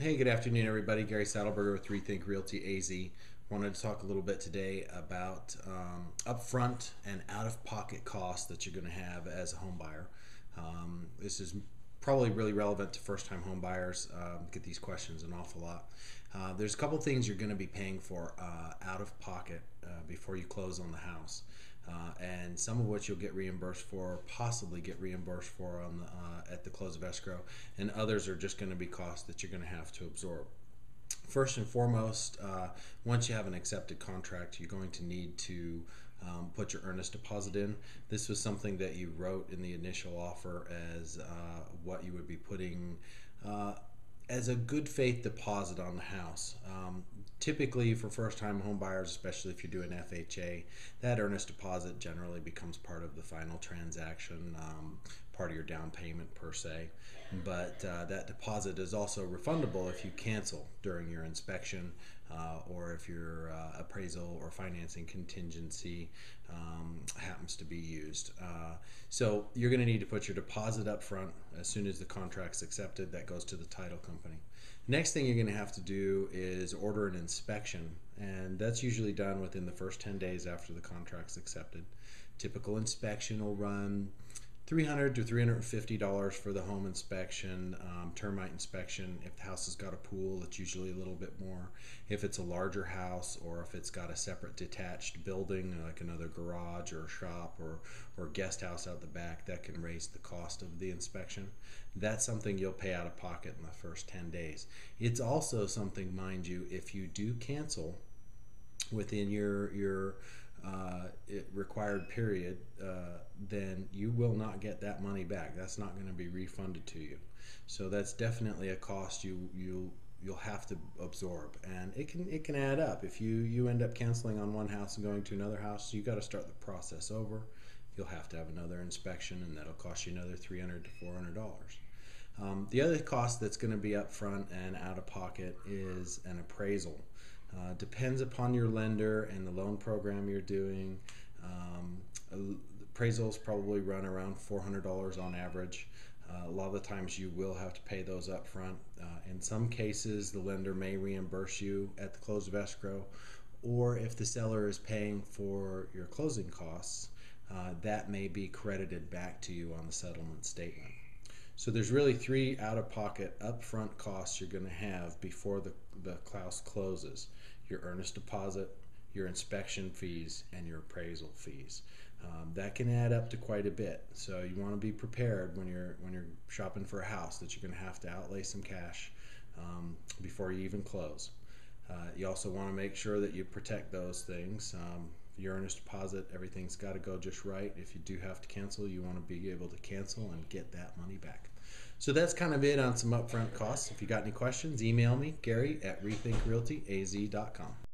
Hey, good afternoon, everybody. Gary Saddleberger with Rethink Realty AZ. Wanted to talk a little bit today about upfront and out-of-pocket costs that you're going to have as a home buyer. This is probably really relevant to first-time home buyers. Get these questions an awful lot. There's a couple things you're going to be paying for out of pocket before you close on the house. And some of which you'll get reimbursed for, possibly get reimbursed for on at the close of escrow, and others are just going to be costs that you're going to have to absorb. First and foremost, once you have an accepted contract, you're going to need to put your earnest deposit in. This was something that you wrote in the initial offer as what you would be putting as a good faith deposit on the house. Typically for first time home buyers, especially if you're doing FHA, that earnest deposit generally becomes part of the final transaction, part of your down payment per se. But that deposit is also refundable if you cancel during your inspection or if your appraisal or financing contingency happens to be used. So you're going to need to put your deposit up front as soon as the contract's accepted. That goes to the title company. Next thing you're going to have to do is order an inspection, and that's usually done within the first 10 days after the contract's accepted. Typical inspection will run $300 to $350 for the home inspection. Termite inspection, if the house has got a pool, it's usually a little bit more. If it's a larger house or if it's got a separate detached building like another garage or shop or guest house out the back, that can raise the cost of the inspection. That's something you'll pay out of pocket in the first 10 days. It's also something, mind you, if you do cancel within your required period, then you will not get that money back. That's not going to be refunded to you. So that's definitely a cost you'll have to absorb, and it can add up. If you end up canceling on one house and going to another house, you got to start the process over. You'll have to have another inspection, and that'll cost you another $300 to $400. The other cost that's going to be up front and out of pocket is an appraisal. Depends upon your lender and the loan program you're doing. Appraisals probably run around $400 on average. A lot of the times you will have to pay those up front. In some cases, the lender may reimburse you at the close of escrow, or if the seller is paying for your closing costs, that may be credited back to you on the settlement statement. So there's really three out-of-pocket upfront costs you're going to have before the house closes: your earnest deposit, your inspection fees, and your appraisal fees. That can add up to quite a bit. So you want to be prepared when you're shopping for a house that you're going to have to outlay some cash before you even close. You also want to make sure that you protect those things. Your earnest deposit, everything's got to go just right. If you do have to cancel, you want to be able to cancel and get that money back. So that's kind of it on some upfront costs. If you got any questions, email me, Gary at rethinkrealtyaz.com.